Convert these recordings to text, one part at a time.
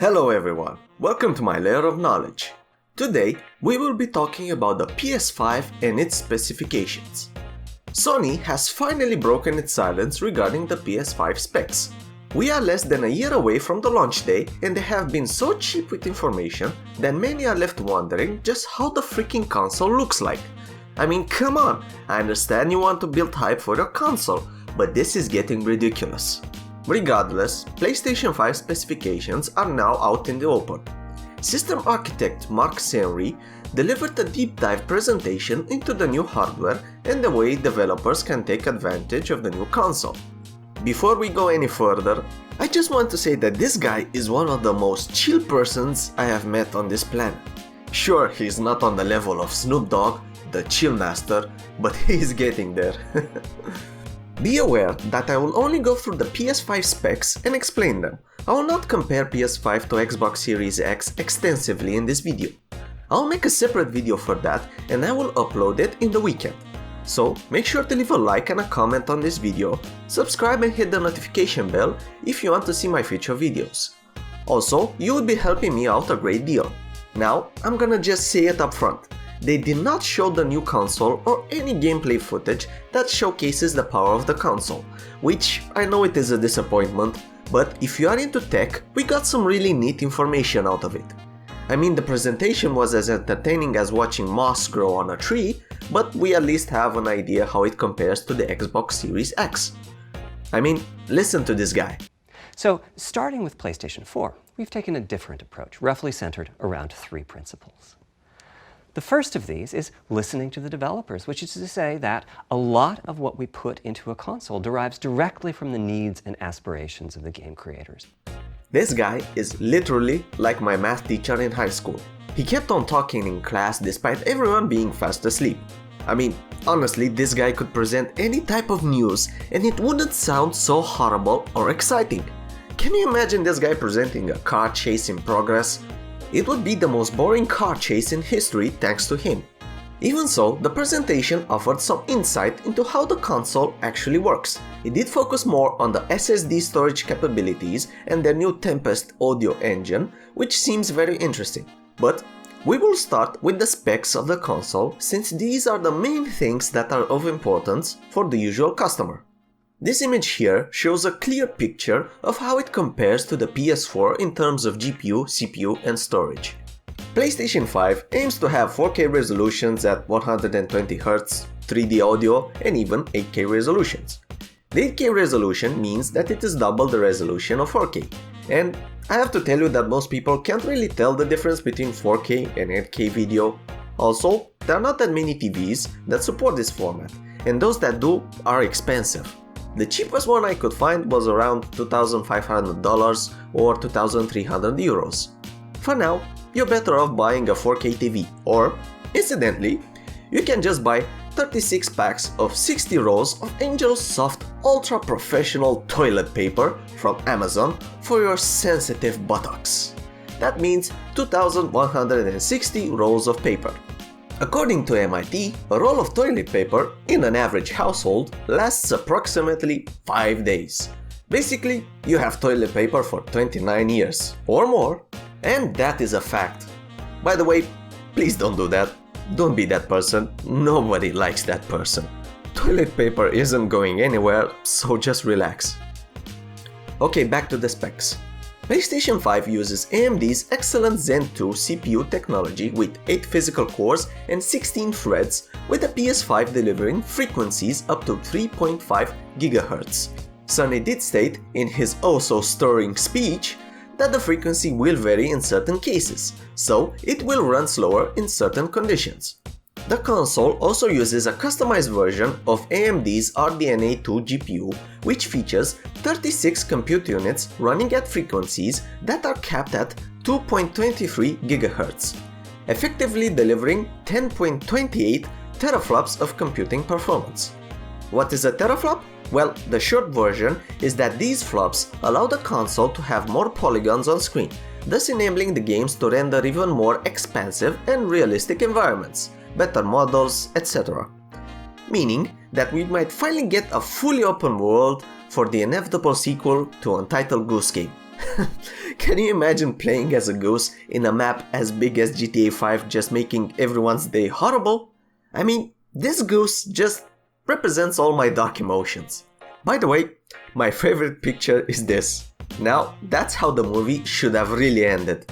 Hello everyone, welcome to my layer of knowledge. Today we will be talking about the PS5 and its specifications. Sony has finally broken its silence regarding the PS5 specs. We are less than a year away from the launch day and they have been so cheap with information that many are left wondering just how the freaking console looks like. I mean, come on, I understand you want to build hype for your console, but this is getting ridiculous. Regardless, PlayStation 5 specifications are now out in the open. System architect Mark Henry delivered a deep dive presentation into the new hardware and the way developers can take advantage of the new console. Before we go any further, I just want to say that this guy is one of the most chill persons I have met on this planet. Sure, he's not on the level of Snoop Dogg, the chill master, but he's getting there. Be aware that I will only go through the PS5 specs and explain them. I will not compare PS5 to Xbox Series X extensively in this video. I'll make a separate video for that and I will upload it in the weekend. So make sure to leave a like and a comment on this video, subscribe and hit the notification bell if you want to see my future videos. Also, you would be helping me out a great deal. Now, I'm gonna just say it up front. They did not show the new console or any gameplay footage that showcases the power of the console, which I know it is a disappointment, but if you are into tech, we got some really neat information out of it. I mean, the presentation was as entertaining as watching moss grow on a tree, but we at least have an idea how it compares to the Xbox Series X. I mean, listen to this guy. So, starting with PlayStation 4, we've taken a different approach, roughly centered around three principles. The first of these is listening to the developers, which is to say that a lot of what we put into a console derives directly from the needs and aspirations of the game creators. This guy is literally like my math teacher in high school. He kept on talking in class despite everyone being fast asleep. I mean, honestly, this guy could present any type of news and it wouldn't sound so horrible or exciting. Can you imagine this guy presenting a car chase in progress? It would be the most boring car chase in history thanks to him. Even so, the presentation offered some insight into how the console actually works. It did focus more on the SSD storage capabilities and their new Tempest audio engine, which seems very interesting. But we will start with the specs of the console since these are the main things that are of importance for the usual customer. This image here shows a clear picture of how it compares to the PS4 in terms of GPU, CPU and storage. PlayStation 5 aims to have 4K resolutions at 120Hz, 3D audio and even 8K resolutions. The 8K resolution means that it is double the resolution of 4K. And I have to tell you that most people can't really tell the difference between 4K and 8K video. Also, there are not that many TVs that support this format, and those that do are expensive. The cheapest one I could find was around $2,500 or €2,300. For now, you're better off buying a 4K TV, or, incidentally, you can just buy 36 packs of 60 rolls of Angel Soft Ultra Professional Toilet Paper from Amazon for your sensitive buttocks. That means 2,160 rolls of paper. According to MIT, a roll of toilet paper in an average household lasts approximately 5 days. Basically, you have toilet paper for 29 years or more, and that is a fact. By the way, please don't do that. Don't be that person. Nobody likes that person. Toilet paper isn't going anywhere, so just relax. Okay, back to the specs. PlayStation 5 uses AMD's excellent Zen 2 CPU technology with 8 physical cores and 16 threads, with the PS5 delivering frequencies up to 3.5 GHz. Sony did state in his oh-so-stirring speech that the frequency will vary in certain cases, so it will run slower in certain conditions. The console also uses a customized version of AMD's RDNA 2 GPU, which features 36 compute units running at frequencies that are capped at 2.23 GHz, effectively delivering 10.28 teraflops of computing performance. What is a teraflop? Well, the short version is that these flops allow the console to have more polygons on screen, thus enabling the games to render even more expansive and realistic environments, better models, etc. Meaning that we might finally get a fully open world for the inevitable sequel to Untitled Goose Game. Can you imagine playing as a goose in a map as big as GTA 5 just making everyone's day horrible? I mean, this goose just represents all my dark emotions. By the way, my favorite picture is this. Now, that's how the movie should have really ended.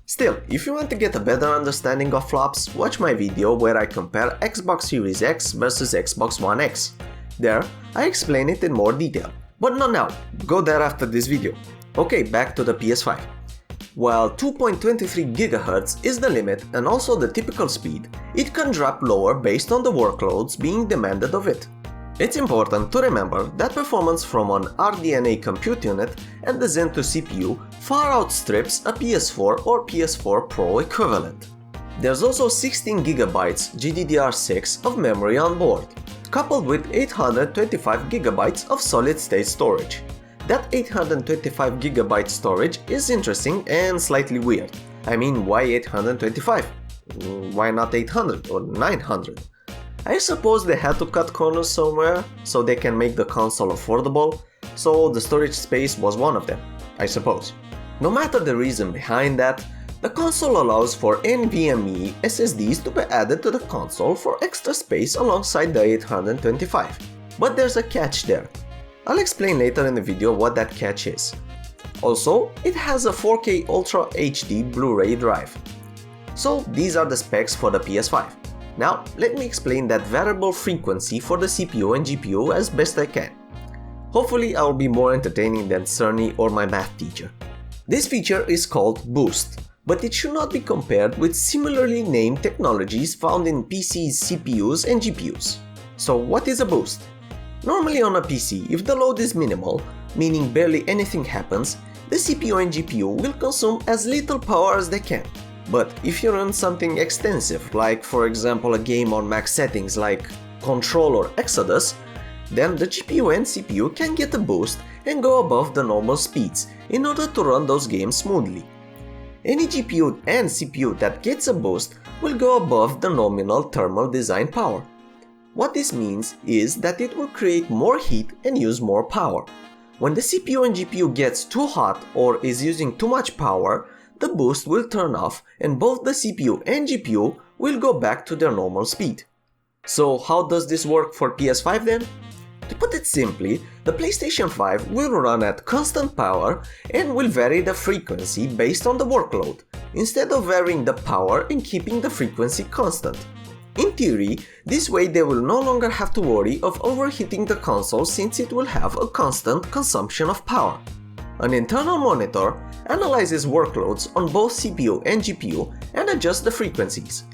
Still, if you want to get a better understanding of flops, watch my video where I compare Xbox Series X versus Xbox One X. There, I explain it in more detail. But not now, go there after this video. Okay, back to the PS5. While 2.23 GHz is the limit and also the typical speed, it can drop lower based on the workloads being demanded of it. It's important to remember that performance from an RDNA compute unit and the Zen 2 CPU far outstrips a PS4 or PS4 Pro equivalent. There's also 16GB GDDR6 of memory on board, coupled with 825GB of solid-state storage. That 825GB storage is interesting and slightly weird. I mean, why 825? Why not 800 or 900? I suppose they had to cut corners somewhere so they can make the console affordable, so the storage space was one of them, I suppose. No matter the reason behind that, the console allows for NVMe SSDs to be added to the console for extra space alongside the 825. But there's a catch there. I'll explain later in the video what that catch is. Also, it has a 4K Ultra HD Blu-ray drive. So these are the specs for the PS5. Now, let me explain that variable frequency for the CPU and GPU as best I can. Hopefully I'll be more entertaining than Cerny or my math teacher. This feature is called Boost, but it should not be compared with similarly named technologies found in PCs, CPUs and GPUs. So what is a boost? Normally on a PC, if the load is minimal, meaning barely anything happens, the CPU and GPU will consume as little power as they can. But if you run something extensive, like for example a game on max settings like Control or Exodus, then the GPU and CPU can get a boost and go above the normal speeds in order to run those games smoothly. Any GPU and CPU that gets a boost will go above the nominal thermal design power. What this means is that it will create more heat and use more power. When the CPU and GPU gets too hot or is using too much power, the boost will turn off and both the CPU and GPU will go back to their normal speed. So how does this work for PS5 then? To put it simply, the PlayStation 5 will run at constant power and will vary the frequency based on the workload, instead of varying the power and keeping the frequency constant. In theory, this way they will no longer have to worry of overheating the console since it will have a constant consumption of power. An internal monitor analyzes workloads on both CPU and GPU and adjusts the frequencies.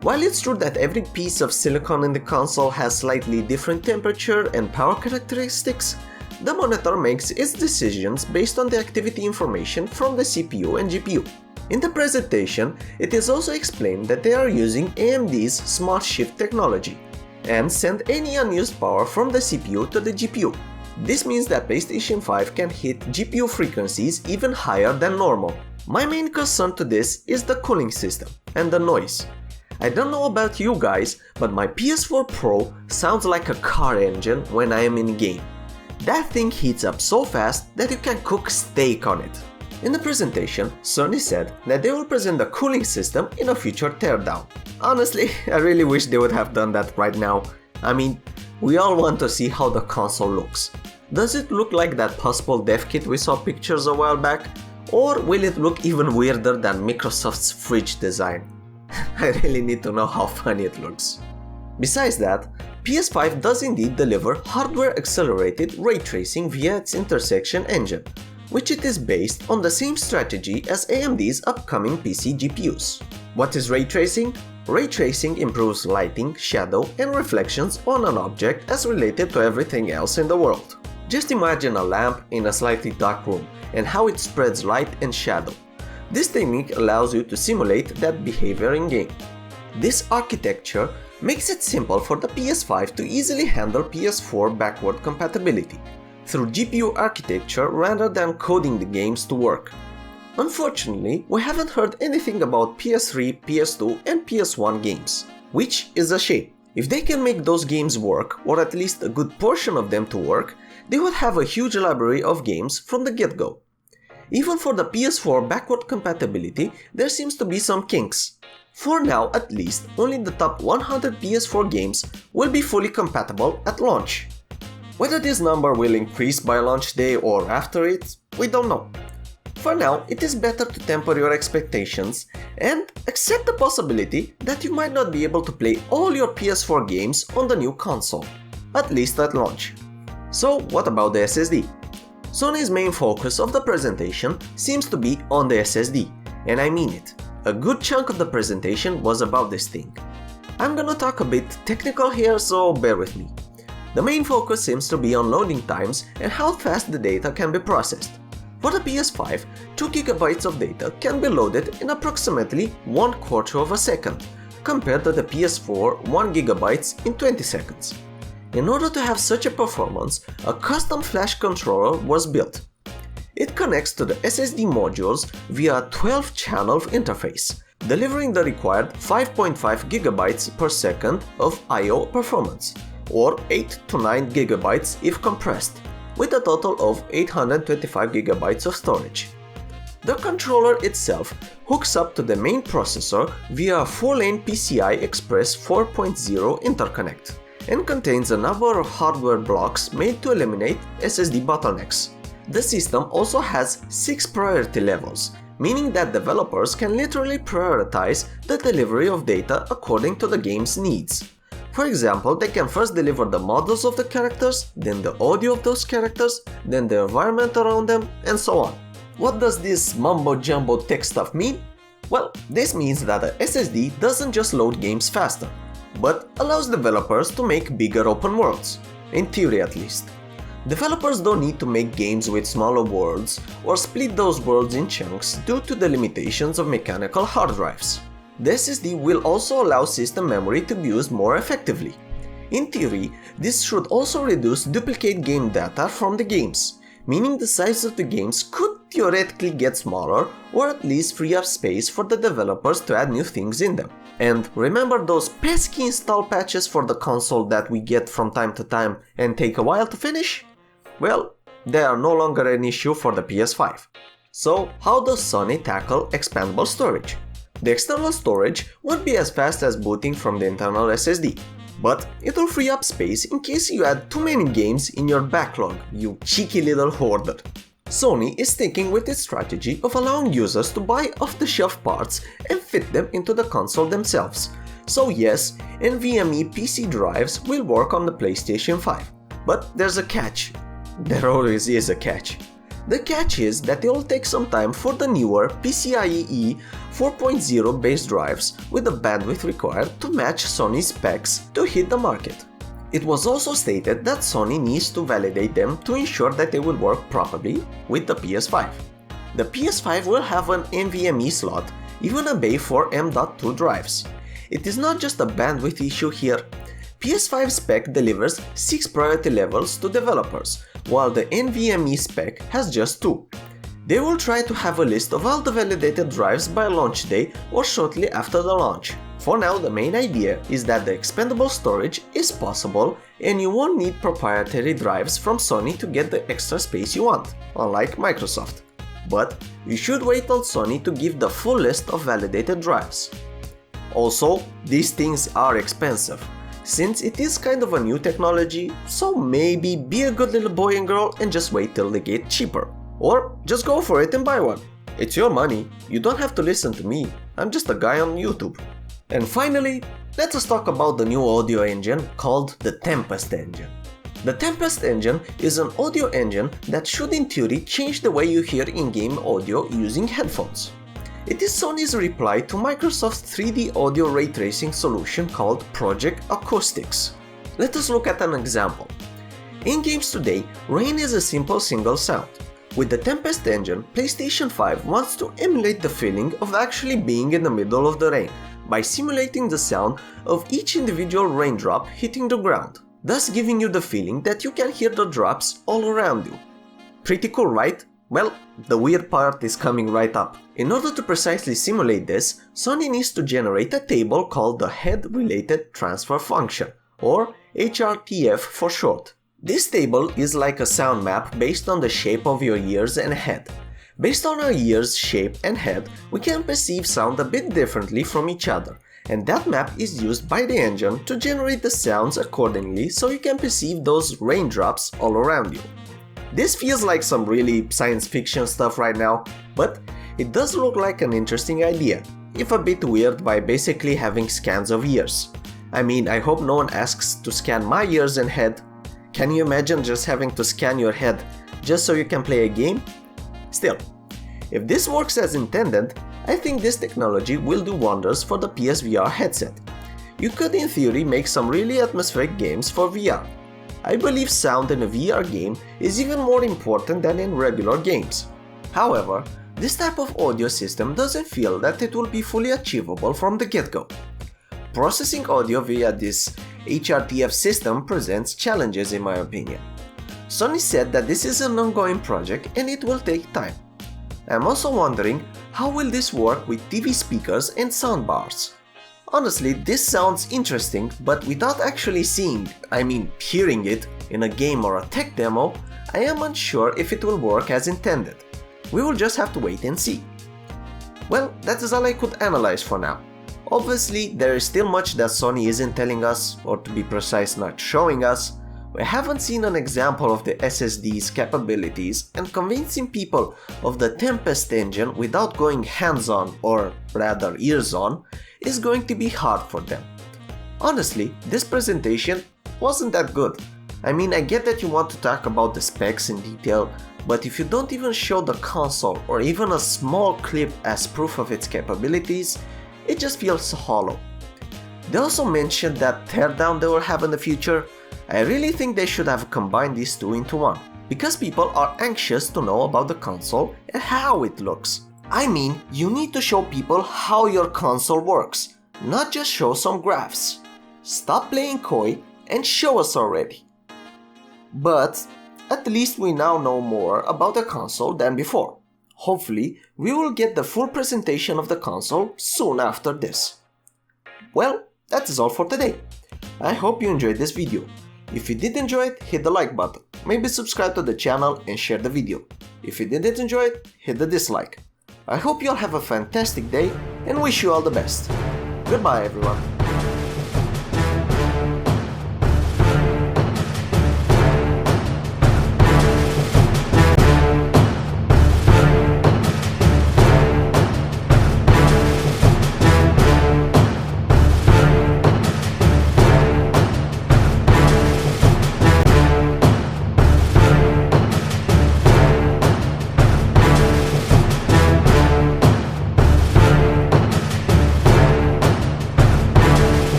While it's true that every piece of silicon in the console has slightly different temperature and power characteristics, the monitor makes its decisions based on the activity information from the CPU and GPU. In the presentation, it is also explained that they are using AMD's Smart Shift technology and send any unused power from the CPU to the GPU. This means that PlayStation 5 can hit GPU frequencies even higher than normal. My main concern to this is the cooling system and the noise. I don't know about you guys, but my PS4 Pro sounds like a car engine when I am in game. That thing heats up so fast that you can cook steak on it. In the presentation, Sony said that they will present the cooling system in a future teardown. Honestly, I really wish they would have done that right now. I mean, we all want to see how the console looks. Does it look like that possible dev kit we saw pictures a while back? Or will it look even weirder than Microsoft's fridge design? I really need to know how funny it looks. Besides that, PS5 does indeed deliver hardware-accelerated ray tracing via its intersection engine, which it is based on the same strategy as AMD's upcoming PC GPUs. What is ray tracing? Ray tracing improves lighting, shadow, and reflections on an object as related to everything else in the world. Just imagine a lamp in a slightly dark room and how it spreads light and shadow. This technique allows you to simulate that behavior in-game. This architecture makes it simple for the PS5 to easily handle PS4 backward compatibility through GPU architecture rather than coding the games to work. Unfortunately, we haven't heard anything about PS3, PS2 and PS1 games, which is a shame. If they can make those games work, or at least a good portion of them to work, they would have a huge library of games from the get-go. Even for the PS4 backward compatibility, there seems to be some kinks. For now at least, only the top 100 PS4 games will be fully compatible at launch. Whether this number will increase by launch day or after it, we don't know. For now, it is better to temper your expectations and accept the possibility that you might not be able to play all your PS4 games on the new console, at least at launch. So what about the SSD? Sony's main focus of the presentation seems to be on the SSD, and I mean it. A good chunk of the presentation was about this thing. I'm gonna talk a bit technical here, so bear with me. The main focus seems to be on loading times and how fast the data can be processed. For the PS5, 2 GB of data can be loaded in approximately 1/4 of a second, compared to the PS4 1 GB in 20 seconds. In order to have such a performance, a custom flash controller was built. It connects to the SSD modules via a 12-channel interface, delivering the required 5.5 GB per second of I/O performance, or 8 to 9 GB if compressed, with a total of 825 GB of storage. The controller itself hooks up to the main processor via a 4-lane PCI Express 4.0 interconnect and contains a number of hardware blocks made to eliminate SSD bottlenecks. The system also has 6 priority levels, meaning that developers can literally prioritize the delivery of data according to the game's needs. For example, they can first deliver the models of the characters, then the audio of those characters, then the environment around them, and so on. What does this mumbo-jumbo tech stuff mean? Well, this means that a SSD doesn't just load games faster, but allows developers to make bigger open worlds, in theory at least. Developers don't need to make games with smaller worlds or split those worlds in chunks due to the limitations of mechanical hard drives. The SSD will also allow system memory to be used more effectively. In theory, this should also reduce duplicate game data from the games, meaning the size of the games could theoretically get smaller or at least free up space for the developers to add new things in them. And remember those pesky install patches for the console that we get from time to time and take a while to finish? Well, they are no longer an issue for the PS5. So how does Sony tackle expandable storage? The external storage won't be as fast as booting from the internal SSD, but it'll free up space in case you add too many games in your backlog, you cheeky little hoarder. Sony is sticking with its strategy of allowing users to buy off-the-shelf parts and fit them into the console themselves. So yes, NVMe PC drives will work on the PlayStation 5, but there's a catch. There always is a catch. The catch is that it will take some time for the newer PCIe 4.0 based drives with the bandwidth required to match Sony's specs to hit the market. It was also stated that Sony needs to validate them to ensure that they will work properly with the PS5. The PS5 will have an NVMe slot, even a bay for M.2 drives. It is not just a bandwidth issue here. PS5 spec delivers 6 priority levels to developers, while the NVMe spec has just 2. They will try to have a list of all the validated drives by launch day or shortly after the launch. For now, the main idea is that the expandable storage is possible and you won't need proprietary drives from Sony to get the extra space you want, unlike Microsoft. But you should wait on Sony to give the full list of validated drives. Also, these things are expensive, since it is kind of a new technology, so maybe be a good little boy and girl and just wait till they get cheaper. Or just go for it and buy one. It's your money, you don't have to listen to me, I'm just a guy on YouTube. And finally, let us talk about the new audio engine called the Tempest engine. The Tempest engine is an audio engine that should in theory change the way you hear in-game audio using headphones. It is Sony's reply to Microsoft's 3D audio ray tracing solution called Project Acoustics. Let us look at an example. In games today, rain is a simple single sound. With the Tempest engine, PlayStation 5 wants to emulate the feeling of actually being in the middle of the rain by simulating the sound of each individual raindrop hitting the ground, thus giving you the feeling that you can hear the drops all around you. Pretty cool, right? Well, the weird part is coming right up. In order to precisely simulate this, Sony needs to generate a table called the Head Related Transfer Function, or HRTF for short. This table is like a sound map based on the shape of your ears and head. Based on our ears, shape and head, we can perceive sound a bit differently from each other, and that map is used by the engine to generate the sounds accordingly so you can perceive those raindrops all around you. This feels like some really science fiction stuff right now, but it does look like an interesting idea, if a bit weird by basically having scans of ears. I mean, I hope no one asks to scan my ears and head. Can you imagine just having to scan your head just so you can play a game? Still, if this works as intended, I think this technology will do wonders for the PSVR headset. You could in theory make some really atmospheric games for VR. I believe sound in a VR game is even more important than in regular games. However, this type of audio system doesn't feel that it will be fully achievable from the get-go. Processing audio via this HRTF system presents challenges in my opinion. Sony said that this is an ongoing project and it will take time. I'm also wondering how will this work with TV speakers and soundbars. Honestly, this sounds interesting, but without actually hearing it in a game or a tech demo, I am unsure if it will work as intended. We will just have to wait and see. Well, that is all I could analyze for now. Obviously, there is still much that Sony isn't telling us, or to be precise, not showing us. We haven't seen an example of the SSD's capabilities, and convincing people of the Tempest engine without going hands-on, or rather ears-on, is going to be hard for them. Honestly, this presentation wasn't that good. I mean, I get that you want to talk about the specs in detail, but if you don't even show the console or even a small clip as proof of its capabilities, it just feels hollow. They also mentioned that teardown they will have in the future. I really think they should have combined these two into one, because people are anxious to know about the console and how it looks. I mean, you need to show people how your console works, not just show some graphs. Stop playing coy and show us already. But at least we now know more about the console than before. Hopefully, we will get the full presentation of the console soon after this. Well, that is all for today. I hope you enjoyed this video. If you did enjoy it, hit the like button, maybe subscribe to the channel and share the video. If you didn't enjoy it, hit the dislike. I hope you all have a fantastic day and wish you all the best. Goodbye everyone.